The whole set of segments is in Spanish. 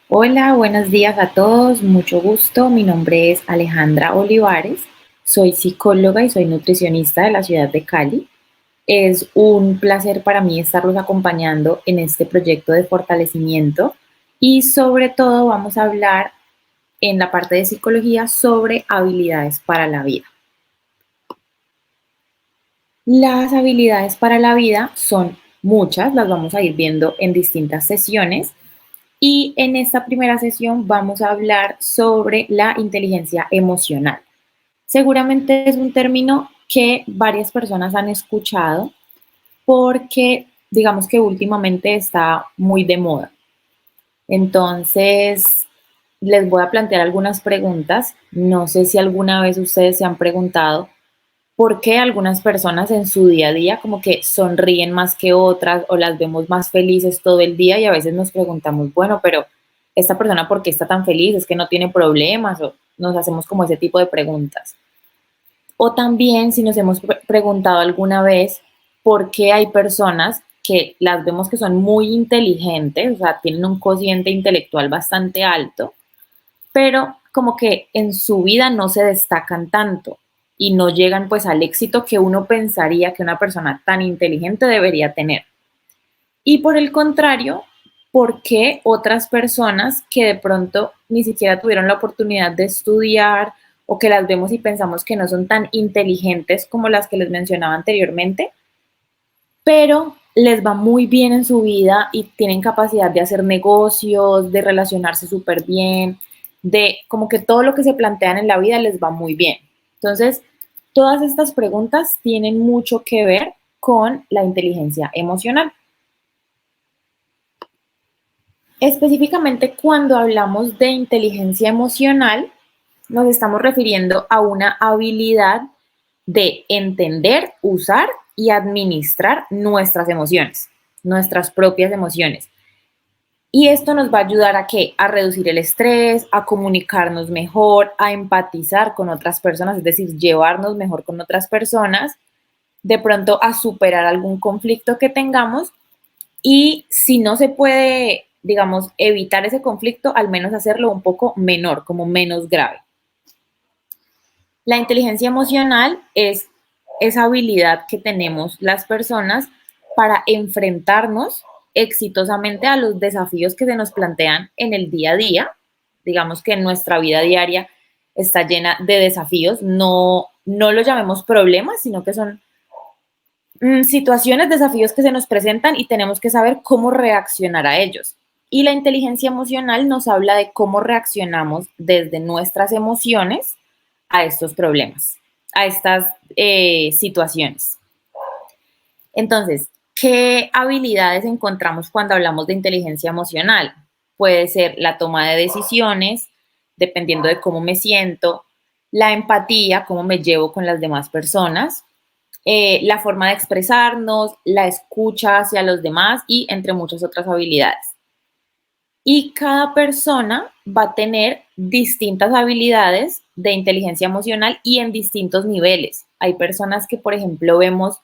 Hola, buenos días a todos, mucho gusto. Mi nombre es Alejandra Olivares, soy psicóloga y soy nutricionista de la ciudad de Cali. Es un placer para mí estarlos acompañando en este proyecto de fortalecimiento y sobre todo vamos a hablar en la parte de psicología sobre habilidades para la vida. Las habilidades para la vida son muchas, las vamos a ir viendo en distintas sesiones. Y en esta primera sesión vamos a hablar sobre la inteligencia emocional. Seguramente es un término que varias personas han escuchado porque digamos que últimamente está muy de moda. Entonces, les voy a plantear algunas preguntas. No sé si alguna vez ustedes se han preguntado por qué algunas personas en su día a día como que sonríen más que otras o las vemos más felices todo el día y a veces nos preguntamos, bueno, pero esta persona por qué está tan feliz, es que no tiene problemas o nos hacemos como ese tipo de preguntas. O también si nos hemos preguntado alguna vez por qué hay personas que las vemos que son muy inteligentes, o sea, tienen un cociente intelectual bastante alto, pero como que en su vida no se destacan tanto y no llegan pues al éxito que uno pensaría que una persona tan inteligente debería tener. Y por el contrario, ¿por qué otras personas que de pronto ni siquiera tuvieron la oportunidad de estudiar o que las vemos y pensamos que no son tan inteligentes como las que les mencionaba anteriormente, pero les va muy bien en su vida y tienen capacidad de hacer negocios, de relacionarse súper bien, de como que todo lo que se plantean en la vida les va muy bien? Entonces, todas estas preguntas tienen mucho que ver con la inteligencia emocional. Específicamente, cuando hablamos de inteligencia emocional, nos estamos refiriendo a una habilidad de entender, usar y administrar nuestras emociones, nuestras propias emociones. Y esto nos va a ayudar a qué? A reducir el estrés, a comunicarnos mejor, a empatizar con otras personas, es decir, llevarnos mejor con otras personas, de pronto a superar algún conflicto que tengamos y si no se puede, digamos, evitar ese conflicto, al menos hacerlo un poco menor, como menos grave. La inteligencia emocional es esa habilidad que tenemos las personas para enfrentarnos exitosamente a los desafíos que se nos plantean en el día a día. Digamos que nuestra vida diaria está llena de desafíos, no lo llamemos problemas, sino que son situaciones, desafíos que se nos presentan y tenemos que saber cómo reaccionar a ellos. Y la inteligencia emocional nos habla de cómo reaccionamos desde nuestras emociones a estos problemas, a estas situaciones. Entonces, ¿qué habilidades encontramos cuando hablamos de inteligencia emocional? Puede ser la toma de decisiones, dependiendo de cómo me siento, la empatía, cómo me llevo con las demás personas, la forma de expresarnos, la escucha hacia los demás y entre muchas otras habilidades. Y cada persona va a tener distintas habilidades de inteligencia emocional y en distintos niveles. Hay personas que, por ejemplo, vemos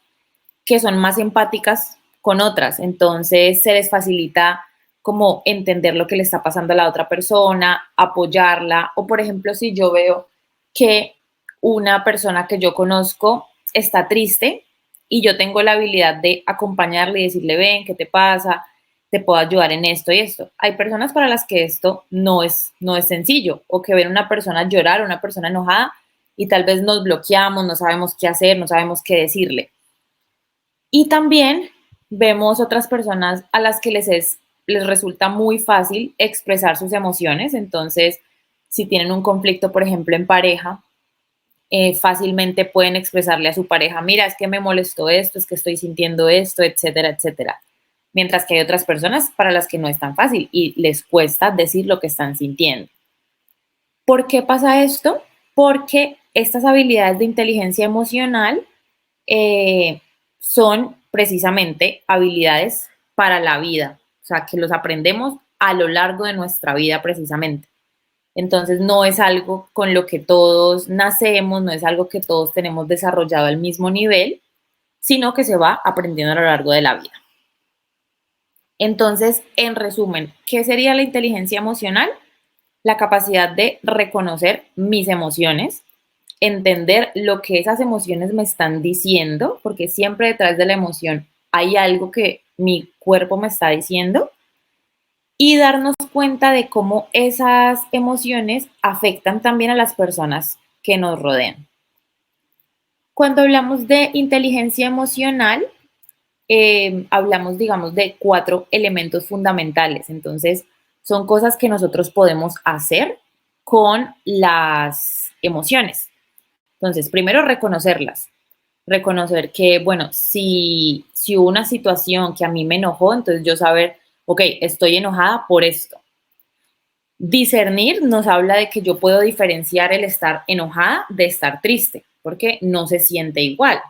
que son más empáticas con otras, entonces se les facilita como entender lo que le está pasando a la otra persona, apoyarla, o por ejemplo, si yo veo que una persona que yo conozco está triste y yo tengo la habilidad de acompañarle y decirle, ven, ¿qué te pasa? Te puedo ayudar en esto y esto. Hay personas para las que esto no es sencillo, o que ven una persona llorar, una persona enojada, y tal vez nos bloqueamos, no sabemos qué hacer, no sabemos qué decirle. Y también vemos otras personas a las que les resulta muy fácil expresar sus emociones. Entonces, si tienen un conflicto, por ejemplo, en pareja, fácilmente pueden expresarle a su pareja, mira, es que me molestó esto, es que estoy sintiendo esto, etcétera, etcétera. Mientras que hay otras personas para las que no es tan fácil y les cuesta decir lo que están sintiendo. ¿Por qué pasa esto? Porque estas habilidades de inteligencia emocional eh, son precisamente habilidades para la vida, o sea, que los aprendemos a lo largo de nuestra vida precisamente. Entonces no es algo con lo que todos nacemos, no es algo que todos tenemos desarrollado al mismo nivel, sino que se va aprendiendo a lo largo de la vida. Entonces, en resumen, ¿qué sería la inteligencia emocional? La capacidad de reconocer mis emociones, entender lo que esas emociones me están diciendo, porque siempre detrás de la emoción hay algo que mi cuerpo me está diciendo, y darnos cuenta de cómo esas emociones afectan también a las personas que nos rodean. Cuando hablamos de inteligencia emocional, hablamos, digamos, de 4 elementos fundamentales. Entonces, son cosas que nosotros podemos hacer con las emociones. Entonces, primero reconocerlas. Reconocer que, bueno, si hubo una situación que a mí me enojó, entonces yo saber, ok, estoy enojada por esto. Discernir nos habla de que yo puedo diferenciar el estar enojada de estar triste, porque no se siente igual.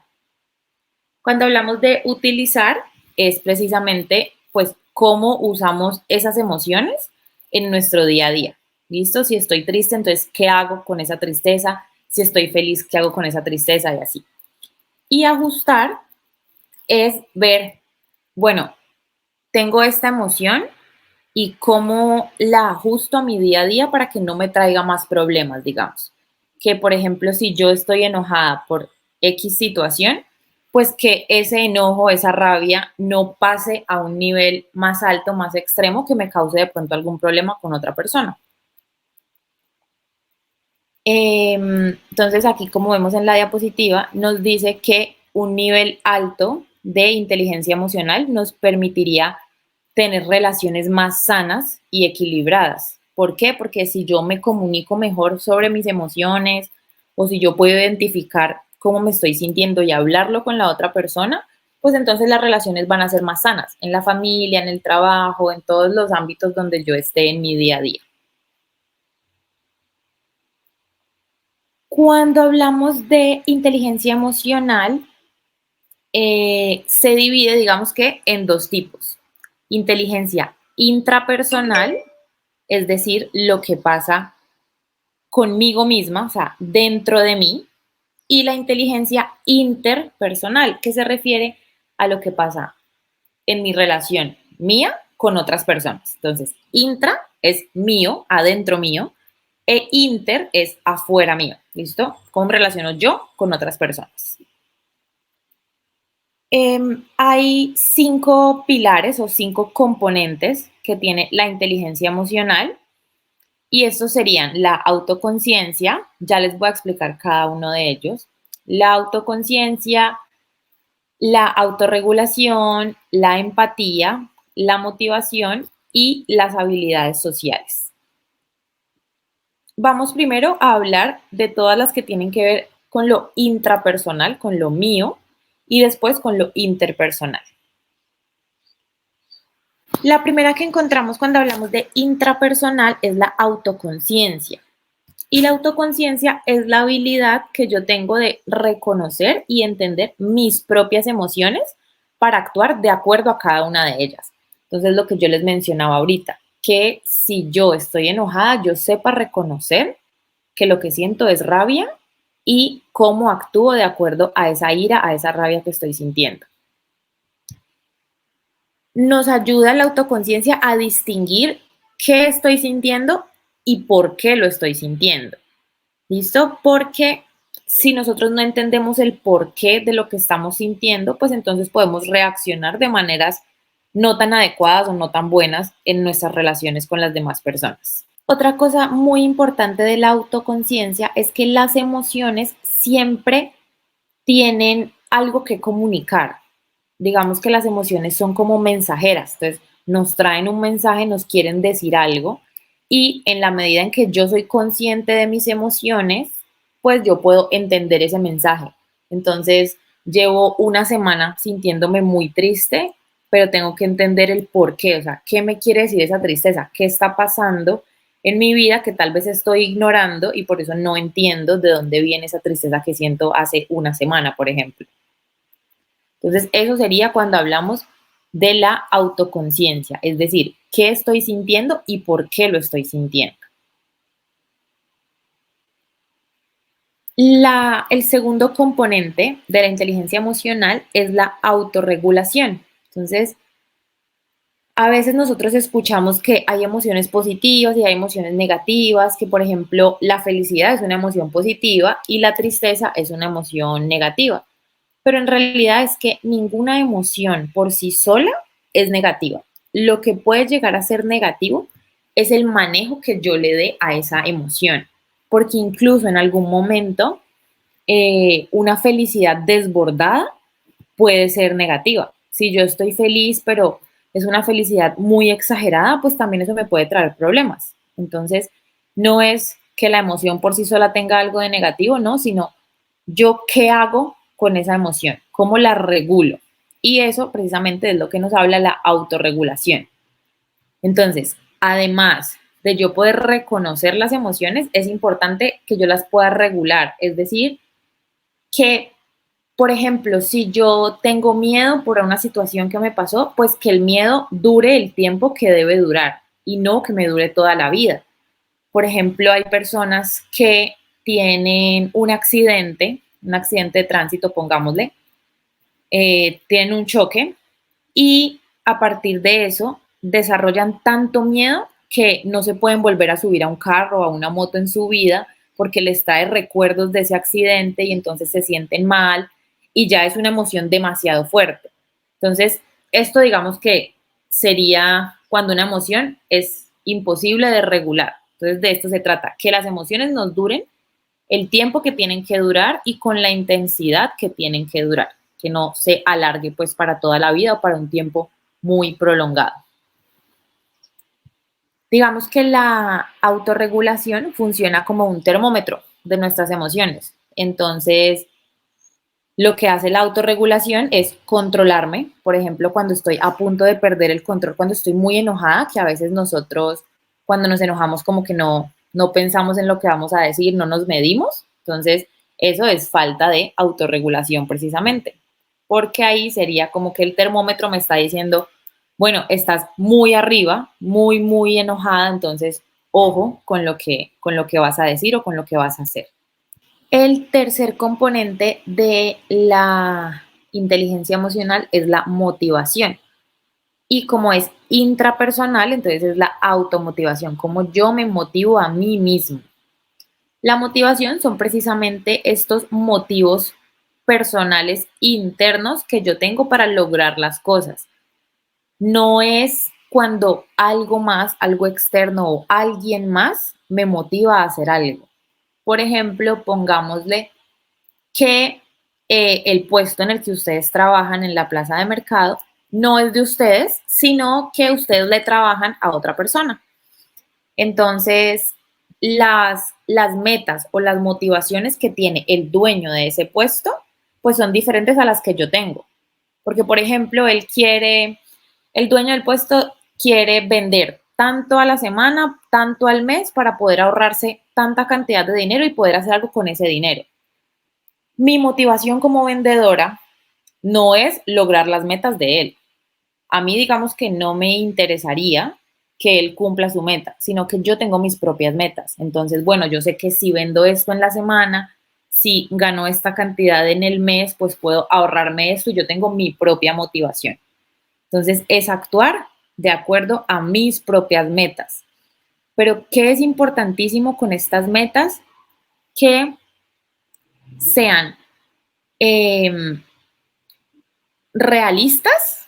Cuando hablamos de utilizar, es precisamente, pues, cómo usamos esas emociones en nuestro día a día. ¿Listo? Si estoy triste, entonces, ¿qué hago con esa tristeza? Si estoy feliz, ¿qué hago con esa tristeza? Y así. Y ajustar es ver, bueno, tengo esta emoción y cómo la ajusto a mi día a día para que no me traiga más problemas, digamos. Que, por ejemplo, si yo estoy enojada por X situación, pues que ese enojo, esa rabia no pase a un nivel más alto, más extremo, que me cause de pronto algún problema con otra persona. Entonces, aquí, como vemos en la diapositiva, nos dice que un nivel alto de inteligencia emocional nos permitiría tener relaciones más sanas y equilibradas. ¿Por qué? Porque si yo me comunico mejor sobre mis emociones o si yo puedo identificar cómo me estoy sintiendo y hablarlo con la otra persona, pues entonces las relaciones van a ser más sanas en la familia, en el trabajo, en todos los ámbitos donde yo esté en mi día a día. Cuando hablamos de inteligencia emocional, se divide, digamos que, en 2 tipos. Inteligencia intrapersonal, es decir, lo que pasa conmigo misma, o sea, dentro de mí, y la inteligencia interpersonal, que se refiere a lo que pasa en mi relación mía con otras personas. Entonces, intra es mío, adentro mío, e inter es afuera mío. ¿Listo? ¿Cómo me relaciono yo con otras personas? Hay 5 pilares o 5 componentes que tiene la inteligencia emocional y estos serían la autoconciencia, ya les voy a explicar cada uno de ellos, la autoconciencia, la autorregulación, la empatía, la motivación y las habilidades sociales. Vamos primero a hablar de todas las que tienen que ver con lo intrapersonal, con lo mío, y después con lo interpersonal. La primera que encontramos cuando hablamos de intrapersonal es la autoconciencia. Y la autoconciencia es la habilidad que yo tengo de reconocer y entender mis propias emociones para actuar de acuerdo a cada una de ellas. Entonces, lo que yo les mencionaba ahorita, que si yo estoy enojada, yo sepa reconocer que lo que siento es rabia y cómo actúo de acuerdo a esa ira, a esa rabia que estoy sintiendo. Nos ayuda la autoconciencia a distinguir qué estoy sintiendo y por qué lo estoy sintiendo. ¿Listo? Porque si nosotros no entendemos el porqué de lo que estamos sintiendo, pues entonces podemos reaccionar de maneras no tan adecuadas o no tan buenas en nuestras relaciones con las demás personas. Otra cosa muy importante de la autoconciencia es que las emociones siempre tienen algo que comunicar. Digamos que las emociones son como mensajeras, entonces nos traen un mensaje, nos quieren decir algo y en la medida en que yo soy consciente de mis emociones, pues yo puedo entender ese mensaje. Entonces, llevo una semana sintiéndome muy triste, pero tengo que entender el por qué, o sea, qué me quiere decir esa tristeza, qué está pasando en mi vida que tal vez estoy ignorando y por eso no entiendo de dónde viene esa tristeza que siento hace una semana, por ejemplo. Entonces, eso sería cuando hablamos de la autoconciencia, es decir, qué estoy sintiendo y por qué lo estoy sintiendo. El segundo componente de la inteligencia emocional es la autorregulación. Entonces, A veces nosotros escuchamos que hay emociones positivas y hay emociones negativas, que por ejemplo la felicidad es una emoción positiva y la tristeza es una emoción negativa. Pero en realidad es que ninguna emoción por sí sola es negativa. Lo que puede llegar a ser negativo es el manejo que yo le dé a esa emoción, porque incluso en algún momento una felicidad desbordada puede ser negativa. Si yo estoy feliz, pero es una felicidad muy exagerada, pues también eso me puede traer problemas. Entonces, no es que la emoción por sí sola tenga algo de negativo, no, sino yo qué hago con esa emoción, cómo la regulo. Y eso precisamente es lo que nos habla la autorregulación. Entonces, además de yo poder reconocer las emociones, es importante que yo las pueda regular, es decir, que por ejemplo, si yo tengo miedo por una situación que me pasó, pues que el miedo dure el tiempo que debe durar y no que me dure toda la vida. Por ejemplo, hay personas que tienen un accidente de tránsito, pongámosle, tienen un choque y a partir de eso desarrollan tanto miedo que no se pueden volver a subir a un carro o a una moto en su vida porque les trae recuerdos de ese accidente y entonces se sienten mal y ya es una emoción demasiado fuerte. Entonces, esto digamos que sería cuando una emoción es imposible de regular. Entonces, de esto se trata, que las emociones nos duren el tiempo que tienen que durar y con la intensidad que tienen que durar, que no se alargue pues para toda la vida o para un tiempo muy prolongado. Digamos que la autorregulación funciona como un termómetro de nuestras emociones. Entonces, lo que hace la autorregulación es controlarme. Por ejemplo, cuando estoy a punto de perder el control, cuando estoy muy enojada, que a veces nosotros, cuando nos enojamos, como que no pensamos en lo que vamos a decir, no nos medimos. Entonces, eso es falta de autorregulación precisamente. Porque ahí sería como que el termómetro me está diciendo, bueno, estás muy arriba, muy enojada, entonces, ojo con lo que vas a decir o con lo que vas a hacer. El tercer componente de la inteligencia emocional es la motivación. Y como es intrapersonal, entonces es la automotivación, como yo me motivo a mí mismo. La motivación son precisamente estos motivos personales internos que yo tengo para lograr las cosas. No es cuando algo más, algo externo o alguien más me motiva a hacer algo. Por ejemplo, pongámosle que el puesto en el que ustedes trabajan en la plaza de mercado no es de ustedes, sino que ustedes le trabajan a otra persona. Entonces, las metas o las motivaciones que tiene el dueño de ese puesto, pues son diferentes a las que yo tengo. Porque, por ejemplo, el dueño del puesto quiere vender tanto a la semana, tanto al mes para poder ahorrarse tanta cantidad de dinero y poder hacer algo con ese dinero. Mi motivación como vendedora no es lograr las metas de él. A mí digamos que no me interesaría que él cumpla su meta, sino que yo tengo mis propias metas. Entonces, bueno, yo sé que si vendo esto en la semana, si gano esta cantidad en el mes, pues puedo ahorrarme esto y yo tengo mi propia motivación. Entonces, es actuar de acuerdo a mis propias metas. Pero, ¿qué es importantísimo con estas metas? Que sean eh, realistas,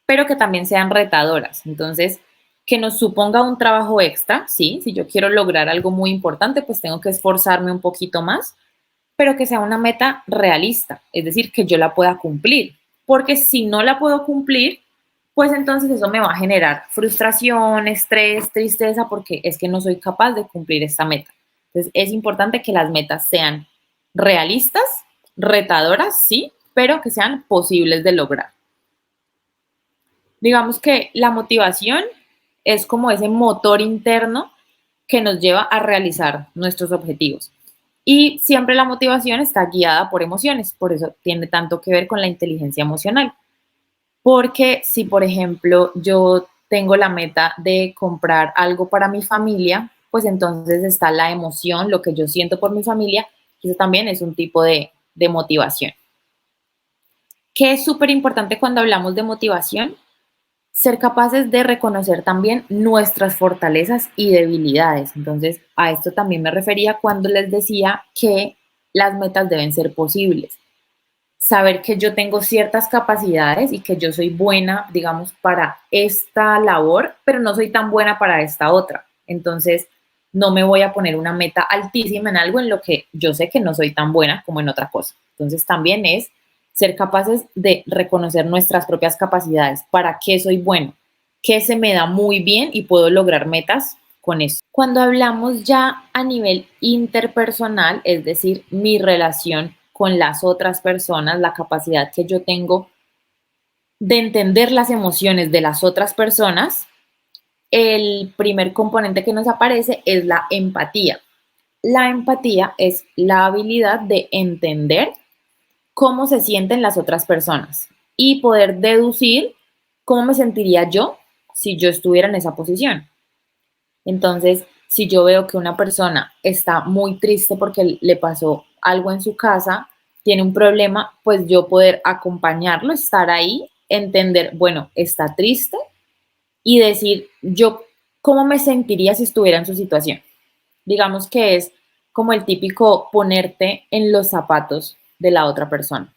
pero que también sean retadoras. Entonces, que nos suponga un trabajo extra, sí, si yo quiero lograr algo muy importante, pues tengo que esforzarme un poquito más, pero que sea una meta realista, es decir, que yo la pueda cumplir, porque si no la puedo cumplir, pues entonces eso me va a generar frustración, estrés, tristeza, porque es que no soy capaz de cumplir esta meta. Entonces, es importante que las metas sean realistas, retadoras, sí, pero que sean posibles de lograr. Digamos que la motivación es como ese motor interno que nos lleva a realizar nuestros objetivos. Y siempre la motivación está guiada por emociones, por eso tiene tanto que ver con la inteligencia emocional. Porque si, por ejemplo, yo tengo la meta de comprar algo para mi familia, pues entonces está la emoción, lo que yo siento por mi familia, y eso también es un tipo de motivación. ¿Qué es súper importante cuando hablamos de motivación? Ser capaces de reconocer también nuestras fortalezas y debilidades. Entonces, a esto también me refería cuando les decía que las metas deben ser posibles. Saber que yo tengo ciertas capacidades y que yo soy buena, digamos, para esta labor, pero no soy tan buena para esta otra. Entonces, no me voy a poner una meta altísima en algo en lo que yo sé que no soy tan buena como en otra cosa. Entonces, también es ser capaces de reconocer nuestras propias capacidades. ¿Para qué soy bueno? ¿Qué se me da muy bien y puedo lograr metas con eso? Cuando hablamos ya a nivel interpersonal, es decir, mi relación con las otras personas, la capacidad que yo tengo de entender las emociones de las otras personas, el primer componente que nos aparece es la empatía. La empatía es la habilidad de entender cómo se sienten las otras personas y poder deducir cómo me sentiría yo si yo estuviera en esa posición. Entonces, si yo veo que una persona está muy triste porque le pasó algo en su casa, tiene un problema, pues yo poder acompañarlo, estar ahí, entender, bueno, está triste y decir yo cómo me sentiría si estuviera en su situación. Digamos que es como el típico ponerte en los zapatos de la otra persona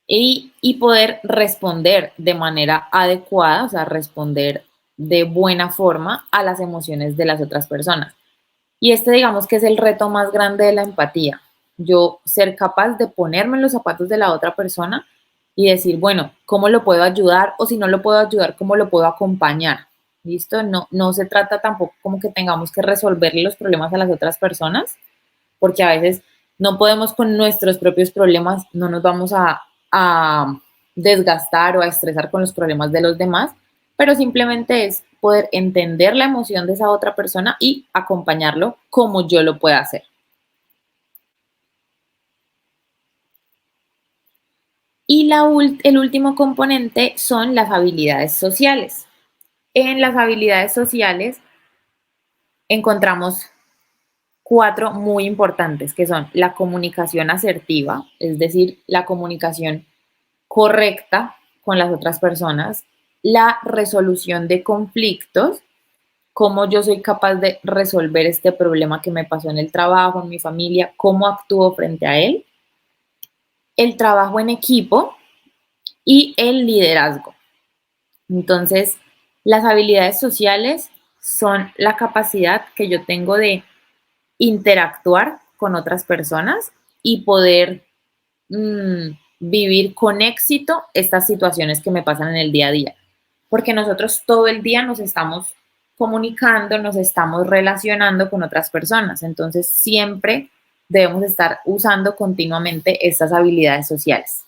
y poder responder de manera adecuada, o sea, responder de buena forma a las emociones de las otras personas. Y este digamos que es el reto más grande de la empatía. Yo ser capaz de ponerme en los zapatos de la otra persona y decir, bueno, ¿cómo lo puedo ayudar? O si no lo puedo ayudar, ¿cómo lo puedo acompañar? ¿Listo? No, no se trata tampoco como que tengamos que resolverle los problemas a las otras personas, porque a veces no podemos con nuestros propios problemas, no nos vamos a desgastar o a estresar con los problemas de los demás, pero simplemente es poder entender la emoción de esa otra persona y acompañarlo como yo lo pueda hacer. Y el último componente son las habilidades sociales. En las habilidades sociales encontramos cuatro muy importantes, que son la comunicación asertiva, es decir, la comunicación correcta con las otras personas, la resolución de conflictos, cómo yo soy capaz de resolver este problema que me pasó en el trabajo, en mi familia, cómo actúo frente a él, el trabajo en equipo y el liderazgo. Entonces, las habilidades sociales son la capacidad que yo tengo de interactuar con otras personas y poder vivir con éxito estas situaciones que me pasan en el día a día. Porque nosotros todo el día nos estamos comunicando, nos estamos relacionando con otras personas. Entonces, siempre debemos estar usando continuamente estas habilidades sociales.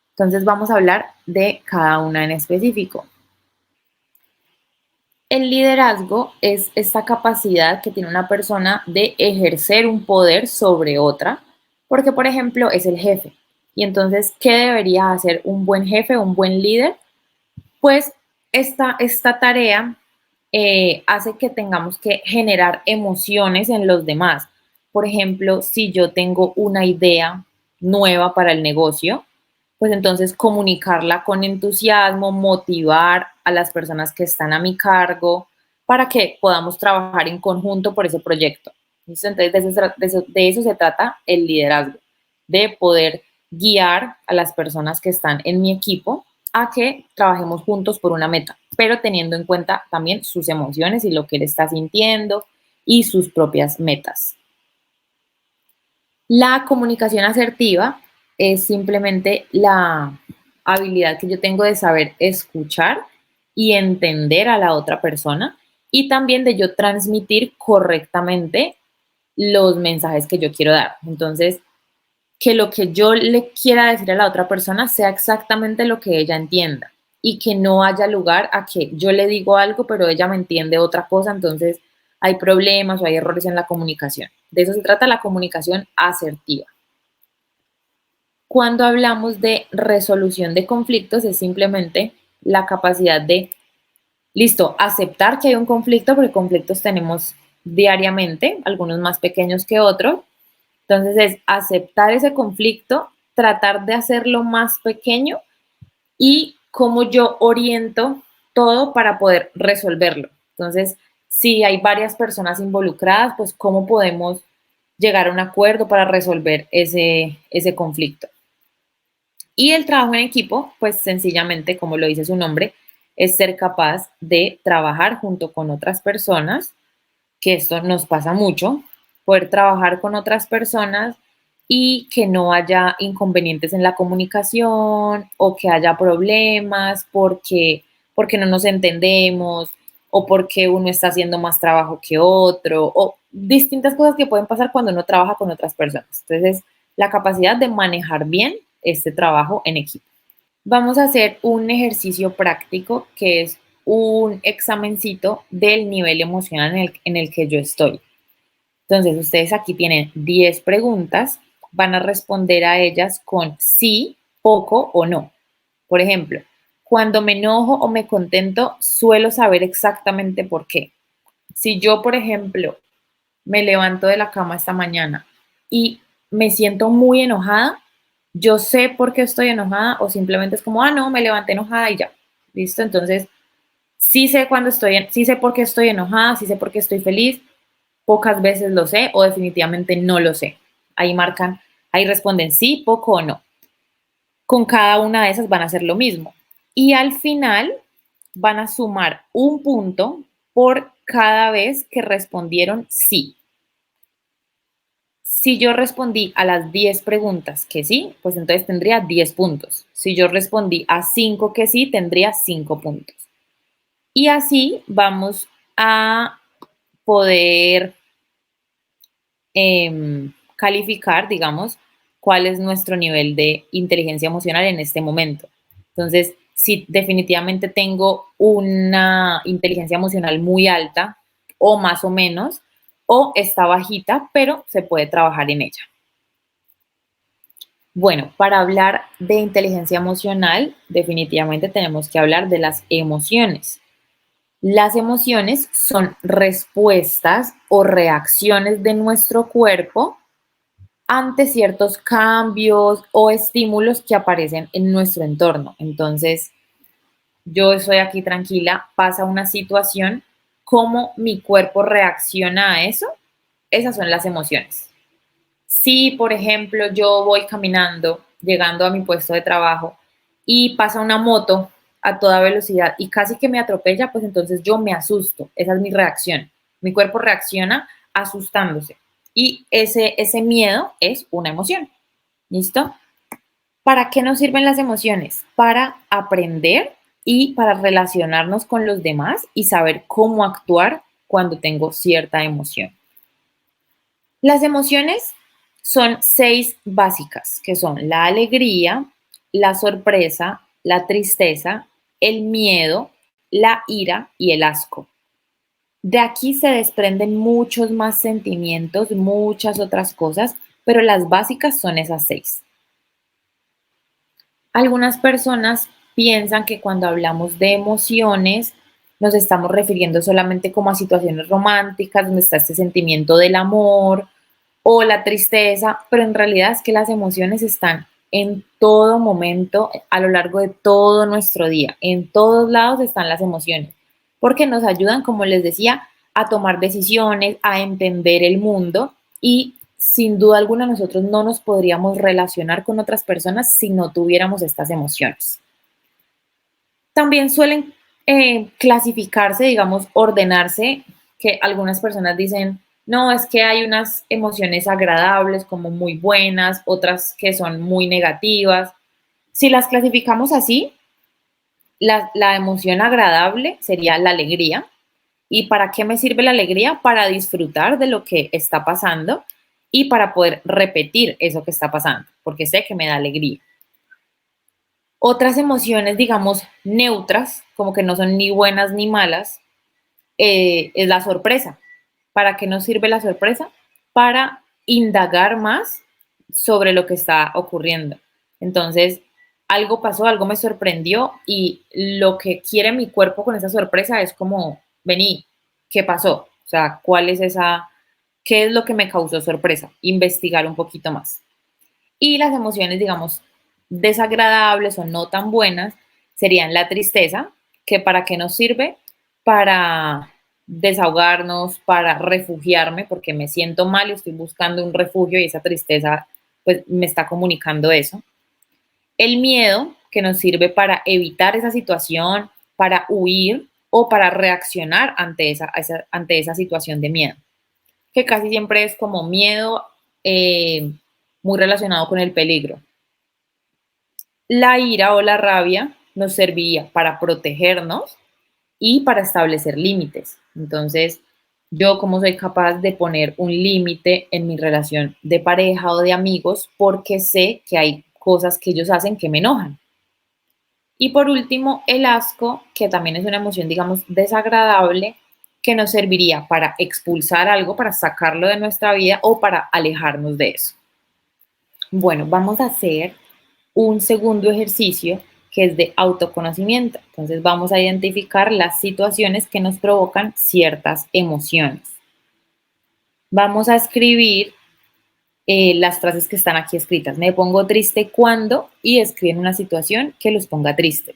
Entonces, vamos a hablar de cada una en específico. El liderazgo es esta capacidad que tiene una persona de ejercer un poder sobre otra, porque por ejemplo es el jefe. Y entonces, ¿qué debería hacer un buen jefe, un buen líder? Pues esta tarea hace que tengamos que generar emociones en los demás. Por ejemplo, si yo tengo una idea nueva para el negocio, pues entonces comunicarla con entusiasmo, motivar a las personas que están a mi cargo para que podamos trabajar en conjunto por ese proyecto. ¿Listo? Entonces, de eso se trata el liderazgo, de poder guiar a las personas que están en mi equipo a que trabajemos juntos por una meta, pero teniendo en cuenta también sus emociones y lo que él está sintiendo y sus propias metas. La comunicación asertiva es simplemente la habilidad que yo tengo de saber escuchar y entender a la otra persona y también de yo transmitir correctamente los mensajes que yo quiero dar. Entonces, que lo que yo le quiera decir a la otra persona sea exactamente lo que ella entienda y que no haya lugar a que yo le digo algo, pero ella me entiende otra cosa, entonces hay problemas o hay errores en la comunicación. De eso se trata la comunicación asertiva. Cuando hablamos de resolución de conflictos, es simplemente la capacidad de, listo, aceptar que hay un conflicto, porque conflictos tenemos diariamente, algunos más pequeños que otros. Entonces es aceptar ese conflicto, tratar de hacerlo más pequeño y cómo yo oriento todo para poder resolverlo. Entonces, si hay varias personas involucradas, pues cómo podemos llegar a un acuerdo para resolver ese conflicto. Y el trabajo en equipo, pues sencillamente, como lo dice su nombre, es ser capaz de trabajar junto con otras personas, que esto nos pasa mucho, poder trabajar con otras personas y que no haya inconvenientes en la comunicación o que haya problemas porque no nos entendemos o porque uno está haciendo más trabajo que otro o distintas cosas que pueden pasar cuando uno trabaja con otras personas. Entonces, la capacidad de manejar bien este trabajo en equipo. Vamos a hacer un ejercicio práctico que es un examencito del nivel emocional en el que yo estoy. Entonces, ustedes aquí tienen 10 preguntas, van a responder a ellas con sí, poco o no. Por ejemplo, cuando me enojo o me contento, suelo saber exactamente por qué. Si yo, por ejemplo, me levanto de la cama esta mañana y me siento muy enojada, yo sé por qué estoy enojada o simplemente es como, no, me levanté enojada y ya. ¿Listo? Entonces, sí sé sí sé por qué estoy enojada, sí sé por qué estoy feliz, pocas veces lo sé o definitivamente no lo sé. Ahí marcan, ahí responden sí, poco o no. Con cada una de esas van a hacer lo mismo. Y al final van a sumar un punto por cada vez que respondieron sí. Si yo respondí a las 10 preguntas que sí, pues entonces tendría 10 puntos. Si yo respondí a 5 que sí, tendría 5 puntos. Y así vamos a poder calificar, digamos, cuál es nuestro nivel de inteligencia emocional en este momento. Entonces, si definitivamente tengo una inteligencia emocional muy alta o más o menos, o está bajita, pero se puede trabajar en ella. Bueno, para hablar de inteligencia emocional, definitivamente tenemos que hablar de las emociones. Las emociones son respuestas o reacciones de nuestro cuerpo ante ciertos cambios o estímulos que aparecen en nuestro entorno. Entonces, yo estoy aquí tranquila, pasa una situación, cómo mi cuerpo reacciona a eso, esas son las emociones. Si, por ejemplo, yo voy caminando, llegando a mi puesto de trabajo y pasa una moto a toda velocidad y casi que me atropella, pues entonces yo me asusto. Esa es mi reacción. Mi cuerpo reacciona asustándose. Y ese miedo es una emoción. ¿Listo? ¿Para qué nos sirven las emociones? Para aprender y para relacionarnos con los demás y saber cómo actuar cuando tengo cierta emoción. Las emociones son 6 básicas, que son la alegría, la sorpresa, la tristeza, el miedo, la ira y el asco. De aquí se desprenden muchos más sentimientos, muchas otras cosas, pero las básicas son esas 6. Algunas personas piensan que cuando hablamos de emociones nos estamos refiriendo solamente como a situaciones románticas, donde está este sentimiento del amor o la tristeza, pero en realidad es que las emociones están en todo momento, a lo largo de todo nuestro día. En todos lados están las emociones, porque nos ayudan, como les decía, a tomar decisiones, a entender el mundo y sin duda alguna nosotros no nos podríamos relacionar con otras personas si no tuviéramos estas emociones. También suelen clasificarse, digamos, ordenarse, que algunas personas dicen, no, es que hay unas emociones agradables como muy buenas, otras que son muy negativas. Si las clasificamos así, la emoción agradable sería la alegría. ¿Y para qué me sirve la alegría? Para disfrutar de lo que está pasando y para poder repetir eso que está pasando, porque sé que me da alegría. Otras emociones, digamos, neutras, como que no son ni buenas ni malas, es la sorpresa. ¿Para qué nos sirve la sorpresa? Para indagar más sobre lo que está ocurriendo. Entonces, algo pasó, algo me sorprendió y lo que quiere mi cuerpo con esa sorpresa es como, vení, ¿qué pasó? O sea, ¿cuál es qué es lo que me causó sorpresa? Investigar un poquito más. Y las emociones, digamos, desagradables o no tan buenas, serían la tristeza, que para qué nos sirve, para desahogarnos, para refugiarme, porque me siento mal y estoy buscando un refugio y esa tristeza pues me está comunicando eso. El miedo, que nos sirve para evitar esa situación, para huir o para reaccionar ante esa situación de miedo, que casi siempre es como miedo eh, muy relacionado con el peligro. La ira o la rabia nos serviría para protegernos y para establecer límites. Entonces, yo como soy capaz de poner un límite en mi relación de pareja o de amigos porque sé que hay cosas que ellos hacen que me enojan. Y por último, el asco, que también es una emoción, digamos, desagradable, que nos serviría para expulsar algo, para sacarlo de nuestra vida o para alejarnos de eso. Bueno, vamos a hacer un segundo ejercicio que es de autoconocimiento. Entonces vamos a identificar las situaciones que nos provocan ciertas emociones. Vamos a escribir las frases que están aquí escritas. Me pongo triste cuando y escriben una situación que los ponga triste.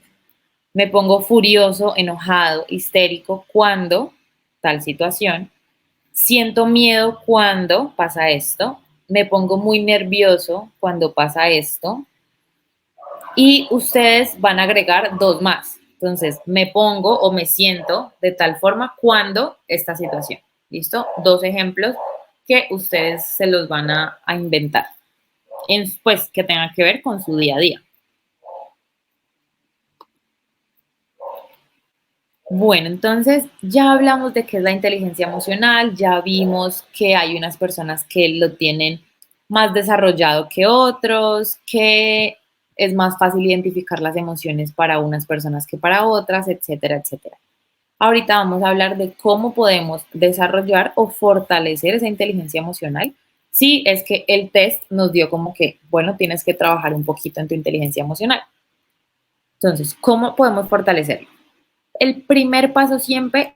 Me pongo furioso, enojado, histérico cuando tal situación. Siento miedo cuando pasa esto. Me pongo muy nervioso cuando pasa esto. Y ustedes van a agregar dos más. Entonces, me pongo o me siento de tal forma cuando esta situación. ¿Listo? Dos ejemplos que ustedes se los van a inventar. Pues que tengan que ver con su día a día. Bueno, entonces ya hablamos de qué es la inteligencia emocional, ya vimos que hay unas personas que lo tienen más desarrollado que otros, que es más fácil identificar las emociones para unas personas que para otras, etcétera, etcétera. Ahorita vamos a hablar de cómo podemos desarrollar o fortalecer esa inteligencia emocional. Sí, es que el test nos dio como que, bueno, tienes que trabajar un poquito en tu inteligencia emocional. Entonces, ¿cómo podemos fortalecerlo? El primer paso siempre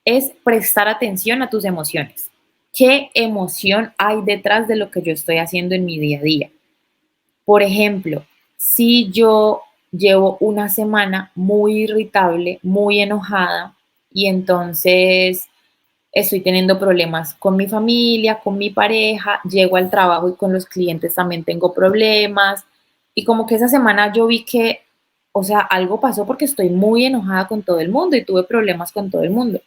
es prestar atención a tus emociones. ¿Qué emoción hay detrás de lo que yo estoy haciendo en mi día a día? Por ejemplo, si yo llevo una semana muy irritable, muy enojada y entonces estoy teniendo problemas con mi familia, con mi pareja, llego al trabajo y con los clientes también tengo problemas. Y como que esa semana yo vi que, o sea, algo pasó porque estoy muy enojada con todo el mundo y tuve problemas con todo el mundo.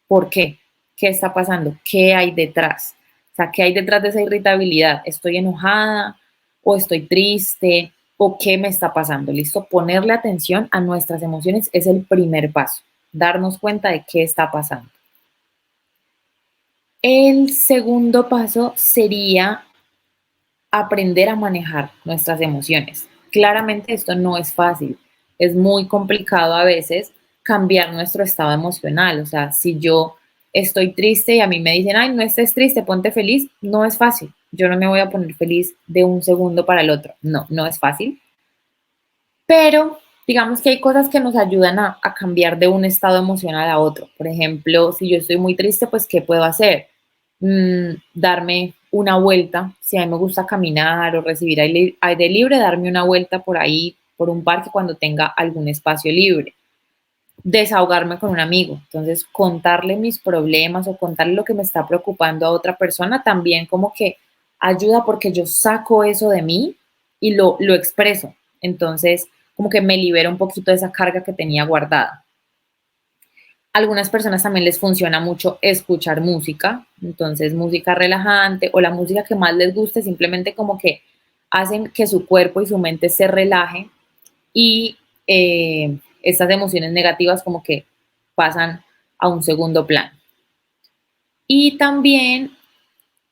¿Por qué? ¿Qué está pasando? ¿Qué hay detrás? O sea, ¿qué hay detrás de esa irritabilidad? ¿Estoy enojada o estoy triste o qué me está pasando? ¿Listo? Ponerle atención a nuestras emociones es el primer paso, darnos cuenta de qué está pasando. El segundo paso sería aprender a manejar nuestras emociones. Claramente esto no es fácil, es muy complicado a veces cambiar nuestro estado emocional. O sea, si yo estoy triste y a mí me dicen, ay, no estés triste, ponte feliz, no es fácil. Yo no me voy a poner feliz de un segundo para el otro. No, no es fácil. Pero digamos que hay cosas que nos ayudan a cambiar de un estado emocional a otro. Por ejemplo, si yo estoy muy triste, pues ¿qué puedo hacer? Darme una vuelta, si a mí me gusta caminar o recibir aire libre, darme una vuelta por ahí, por un parque cuando tenga algún espacio libre. Desahogarme con un amigo, entonces contarle mis problemas o contarle lo que me está preocupando a otra persona también como que ayuda porque yo saco eso de mí y lo expreso. Entonces, como que me libera un poquito de esa carga que tenía guardada. Algunas personas también les funciona mucho escuchar música, entonces música relajante o la música que más les guste, simplemente como que hacen que su cuerpo y su mente se relaje y estas emociones negativas como que pasan a un segundo plano. Y también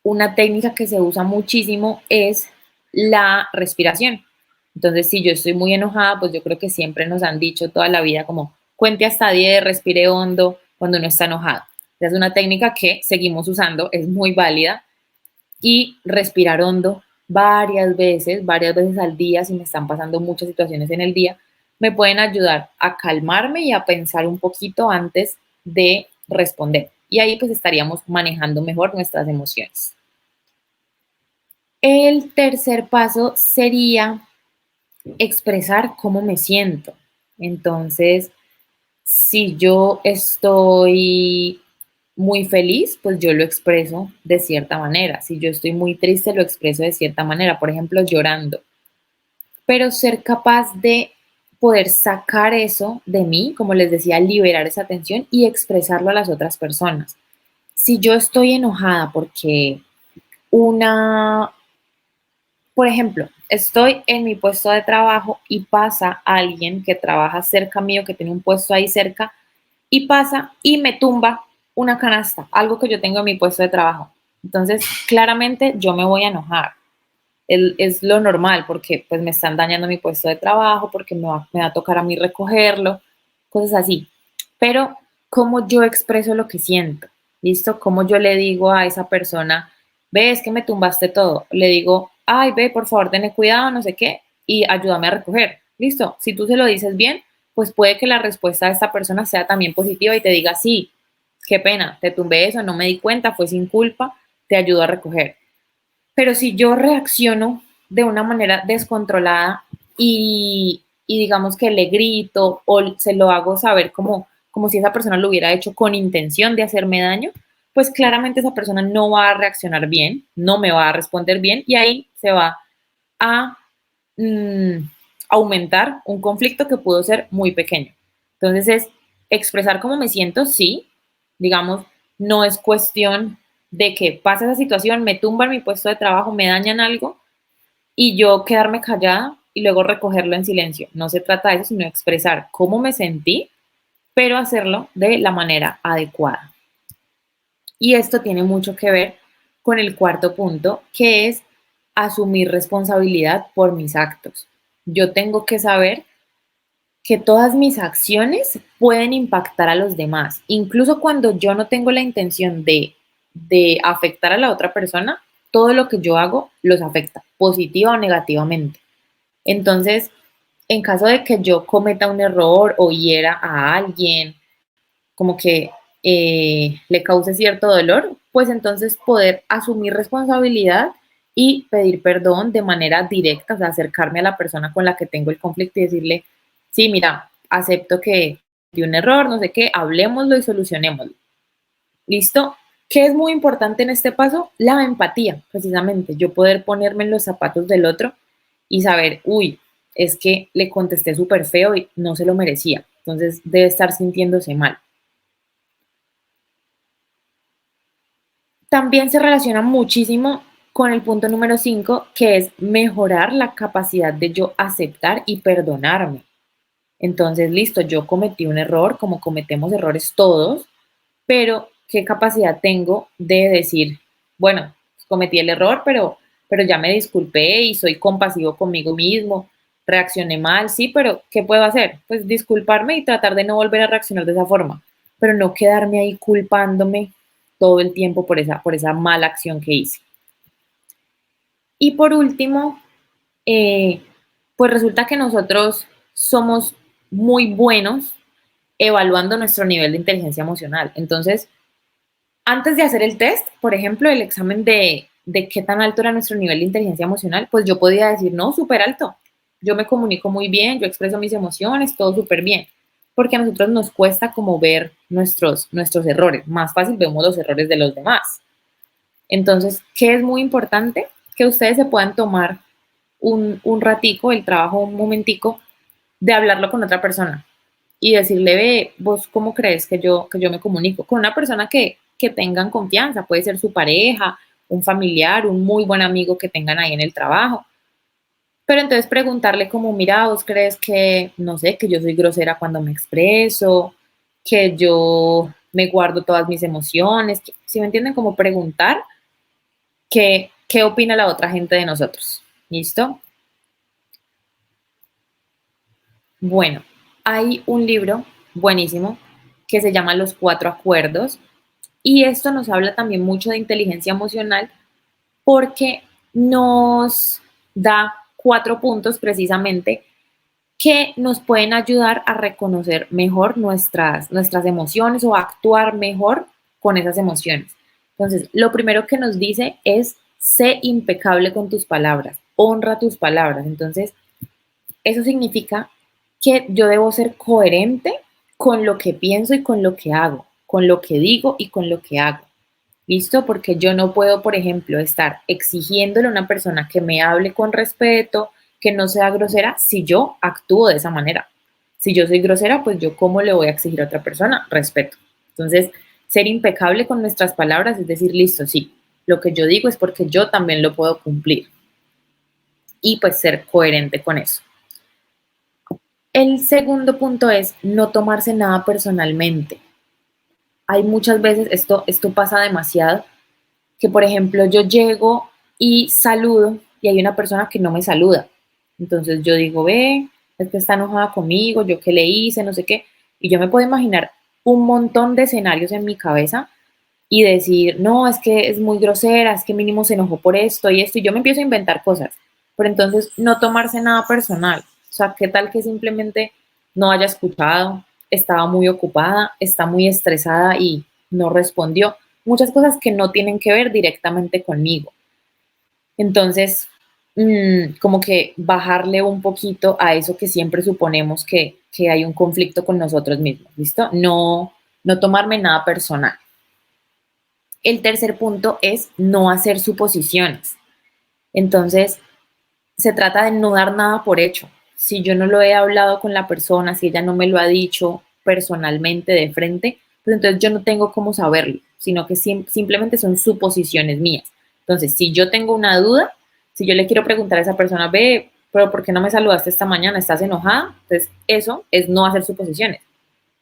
una técnica que se usa muchísimo es la respiración. Entonces, si yo estoy muy enojada, pues yo creo que siempre nos han dicho toda la vida como cuente hasta 10, respire hondo cuando uno está enojado. Es una técnica que seguimos usando, es muy válida. Y respirar hondo varias veces al día, si me están pasando muchas situaciones en el día, me pueden ayudar a calmarme y a pensar un poquito antes de responder. Y ahí pues estaríamos manejando mejor nuestras emociones. El tercer paso sería expresar cómo me siento. Entonces, si yo estoy muy feliz, pues yo lo expreso de cierta manera. Si yo estoy muy triste, lo expreso de cierta manera, por ejemplo, llorando. Pero ser capaz de poder sacar eso de mí, como les decía, liberar esa tensión y expresarlo a las otras personas. Si yo estoy enojada porque una, por ejemplo, estoy en mi puesto de trabajo y pasa alguien que trabaja cerca mío, que tiene un puesto ahí cerca, y pasa y me tumba una canasta, algo que yo tengo en mi puesto de trabajo. Entonces, claramente yo me voy a enojar. Es lo normal porque pues me están dañando mi puesto de trabajo, porque me va a tocar a mí recogerlo, cosas así. Pero, ¿cómo yo expreso lo que siento? ¿Listo? ¿Cómo yo le digo a esa persona, ve, es que me tumbaste todo? Le digo, ay, ve, por favor, ten cuidado, no sé qué, y ayúdame a recoger. ¿Listo? Si tú se lo dices bien, pues puede que la respuesta de esta persona sea también positiva y te diga, sí, qué pena, te tumbé eso, no me di cuenta, fue sin culpa, te ayudo a recoger. Pero si yo reacciono de una manera descontrolada y digamos que le grito o se lo hago saber como si esa persona lo hubiera hecho con intención de hacerme daño, pues claramente esa persona no va a reaccionar bien, no me va a responder bien y ahí se va a mm, aumentar un conflicto que pudo ser muy pequeño. Entonces es expresar cómo me siento, sí, digamos, no es cuestión de que pase esa situación, me tumban mi puesto de trabajo, me dañan algo y yo quedarme callada y luego recogerlo en silencio. No se trata de eso, sino de expresar cómo me sentí, pero hacerlo de la manera adecuada. Y esto tiene mucho que ver con el cuarto punto, que es asumir responsabilidad por mis actos. Yo tengo que saber que todas mis acciones pueden impactar a los demás, incluso cuando yo no tengo la intención de afectar a la otra persona, todo lo que yo hago los afecta, positiva o negativamente. Entonces, en caso de que yo cometa un error o hiera a alguien, como que le cause cierto dolor, pues entonces poder asumir responsabilidad y pedir perdón de manera directa, o sea, acercarme a la persona con la que tengo el conflicto y decirle, sí, mira, acepto que di un error, no sé qué, hablemoslo y solucionémoslo. ¿Listo? ¿Qué es muy importante en este paso? La empatía, precisamente, yo poder ponerme en los zapatos del otro y saber, uy, es que le contesté súper feo y no se lo merecía, entonces debe estar sintiéndose mal. También se relaciona muchísimo con el punto número 5, que es mejorar la capacidad de yo aceptar y perdonarme. Entonces, listo, yo cometí un error, como cometemos errores todos, pero ¿qué capacidad tengo de decir, bueno, cometí el error, pero ya me disculpé y soy compasivo conmigo mismo, reaccioné mal, sí, pero ¿qué puedo hacer? Pues disculparme y tratar de no volver a reaccionar de esa forma, pero no quedarme ahí culpándome todo el tiempo por esa mala acción que hice. Y por último, eh, pues resulta que nosotros somos muy buenos evaluando nuestro nivel de inteligencia emocional. Entonces, antes de hacer el test, por ejemplo, el examen de qué tan alto era nuestro nivel de inteligencia emocional, pues yo podía decir, no, súper alto. Yo me comunico muy bien, yo expreso mis emociones, todo súper bien. Porque a nosotros nos cuesta como ver nuestros errores. Más fácil vemos los errores de los demás. Entonces, ¿qué es muy importante? Que ustedes se puedan tomar un ratico, el trabajo, un momentico, de hablarlo con otra persona y decirle, ve, vos cómo crees que yo me comunico con una persona que tengan confianza, puede ser su pareja, un familiar, un muy buen amigo que tengan ahí en el trabajo. Pero entonces preguntarle como, mira, vos crees que, no sé, que yo soy grosera cuando me expreso, que yo me guardo todas mis emociones, que, si me entienden, como preguntar qué opina la otra gente de nosotros. ¿Listo? Bueno, hay un libro buenísimo que se llama Los Cuatro Acuerdos y esto nos habla también mucho de inteligencia emocional porque nos da 4 puntos precisamente que nos pueden ayudar a reconocer mejor nuestras emociones o a actuar mejor con esas emociones. Entonces, lo primero que nos dice es, sé impecable con tus palabras, honra tus palabras. Entonces, Eso significa que yo debo ser coherente con lo que pienso y con lo que hago, con lo que digo y con lo que hago. ¿Listo? Porque yo no puedo, por ejemplo, estar exigiéndole a una persona que me hable con respeto, que no sea grosera, si yo actúo de esa manera. Si yo soy grosera, pues yo cómo le voy a exigir a otra persona respeto. Entonces, ser impecable con nuestras palabras es decir, listo, sí, lo que yo digo es porque yo también lo puedo cumplir y pues ser coherente con eso. El segundo punto es no tomarse nada personalmente. Hay muchas veces, esto pasa demasiado, que por ejemplo yo llego y saludo y hay una persona que no me saluda. Entonces yo digo, ve, es que está enojada conmigo, yo qué le hice, no sé qué. Y yo me puedo imaginar un montón de escenarios en mi cabeza y decir, no, es que es muy grosera, es que mínimo se enojó por esto y esto, y yo me empiezo a inventar cosas. Pero entonces no tomarse nada personal. O sea, ¿qué tal que simplemente no haya escuchado, estaba muy ocupada, está muy estresada y no respondió? Muchas cosas que no tienen que ver directamente conmigo. Entonces, como que bajarle un poquito a eso que siempre suponemos que hay un conflicto con nosotros mismos, ¿listo? No, no tomarme nada personal. El tercer punto es no hacer suposiciones. Entonces, se trata de no dar nada por hecho. Si yo no lo he hablado con la persona, si ella no me lo ha dicho personalmente de frente, pues entonces yo no tengo cómo saberlo, sino que simplemente son suposiciones mías. Entonces, si yo tengo una duda, si yo le quiero preguntar a esa persona, ve, pero ¿por qué no me saludaste esta mañana? ¿Estás enojada? Entonces, eso es no hacer suposiciones.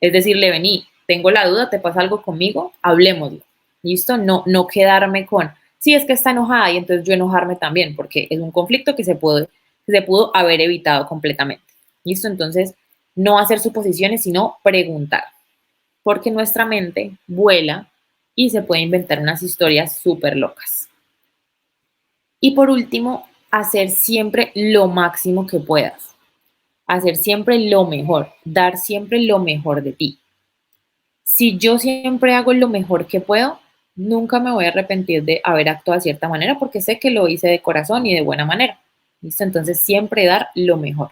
Es decirle, vení, tengo la duda, te pasa algo conmigo, hablemoslo. ¿Listo? No, no quedarme con, sí, es que está enojada y entonces yo enojarme también, porque es un conflicto que se pudo haber evitado completamente. ¿Listo? Entonces, no hacer suposiciones, sino preguntar, porque nuestra mente vuela y se puede inventar unas historias súper locas. Y por último, hacer siempre lo máximo que puedas, hacer siempre lo mejor, dar siempre lo mejor de ti. Si yo siempre hago lo mejor que puedo, nunca me voy a arrepentir de haber actuado de cierta manera porque sé que lo hice de corazón y de buena manera. ¿Listo? Entonces siempre dar lo mejor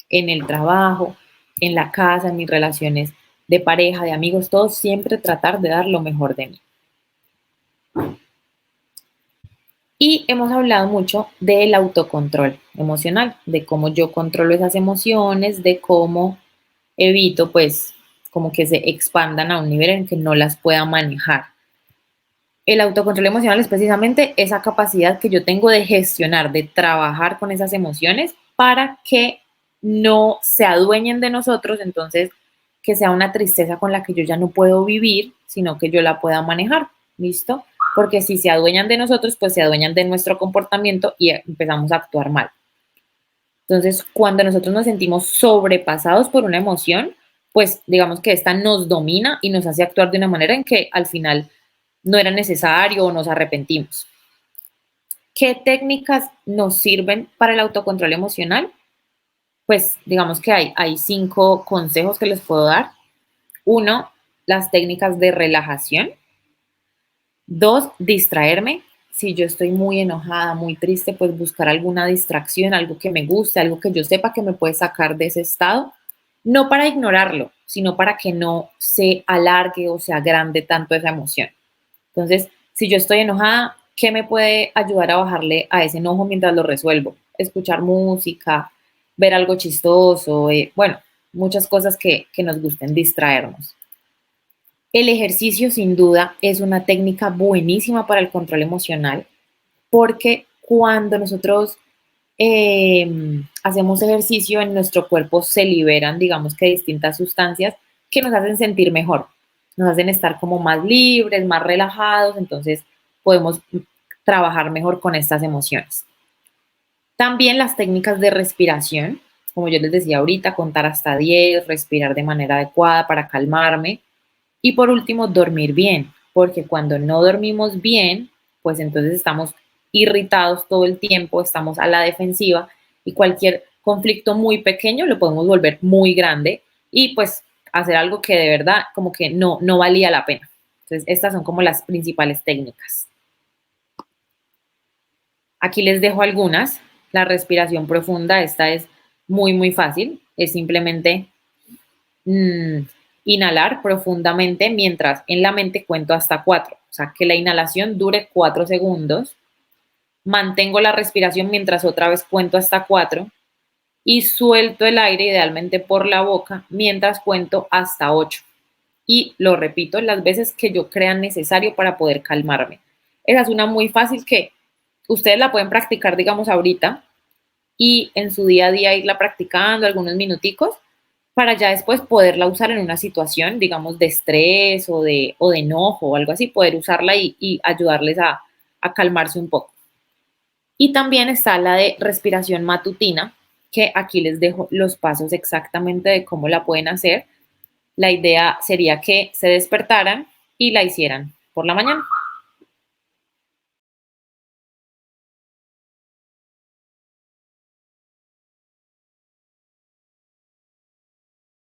en el trabajo, en la casa, en mis relaciones de pareja, de amigos, todos siempre tratar de dar lo mejor de mí. Y hemos hablado mucho del autocontrol emocional, de cómo yo controlo esas emociones, de cómo evito pues como que se expandan a un nivel en que no las pueda manejar. El autocontrol emocional es precisamente esa capacidad que yo tengo de gestionar, de trabajar con esas emociones para que no se adueñen de nosotros, entonces que sea una tristeza con la que yo ya no puedo vivir, sino que yo la pueda manejar, ¿listo? Porque si se adueñan de nosotros, pues se adueñan de nuestro comportamiento y empezamos a actuar mal. Entonces, cuando nosotros nos sentimos sobrepasados por una emoción, pues digamos que esta nos domina y nos hace actuar de una manera en que al final no era necesario o nos arrepentimos. ¿Qué técnicas nos sirven para el autocontrol emocional? Pues digamos que hay 5 consejos que les puedo dar. Uno, las técnicas de relajación. 2, distraerme. Si yo estoy muy enojada, muy triste, pues buscar alguna distracción, algo que me guste, algo que yo sepa que me puede sacar de ese estado. No para ignorarlo, sino para que no se alargue o se agrande tanto esa emoción. Entonces, si yo estoy enojada, ¿qué me puede ayudar a bajarle a ese enojo mientras lo resuelvo? Escuchar música, ver algo chistoso, bueno, muchas cosas que nos gusten, distraernos. El ejercicio sin duda es una técnica buenísima para el control emocional porque cuando nosotros hacemos ejercicio en nuestro cuerpo se liberan, digamos que distintas sustancias que nos hacen sentir mejor, nos hacen estar como más libres, más relajados, entonces podemos trabajar mejor con estas emociones. También las técnicas de respiración, como yo les decía ahorita, contar hasta 10, respirar de manera adecuada para calmarme. Y por último, dormir bien, porque cuando no dormimos bien, pues entonces estamos irritados todo el tiempo, estamos a la defensiva y cualquier conflicto muy pequeño lo podemos volver muy grande y pues hacer algo que de verdad como que no valía la pena. Entonces, estas son como las principales técnicas. Aquí les dejo algunas. La respiración profunda, esta es Muy, muy fácil. Es simplemente mm, inhalar profundamente mientras en la mente cuento hasta 4. O sea, que la inhalación dure 4 segundos. Mantengo la respiración mientras otra vez cuento hasta 4 y suelto el aire idealmente por la boca mientras cuento hasta 8. Y lo repito las veces que yo crea necesario para poder calmarme. Esa es una muy fácil que ustedes la pueden practicar, digamos, ahorita y en su día a día irla practicando algunos minuticos para ya después poderla usar en una situación, digamos, de estrés o de enojo o algo así, poder usarla y ayudarles a calmarse un poco. Y también está la de respiración matutina, que aquí les dejo los pasos exactamente de cómo la pueden hacer. La idea sería que se despertaran y la hicieran por la mañana.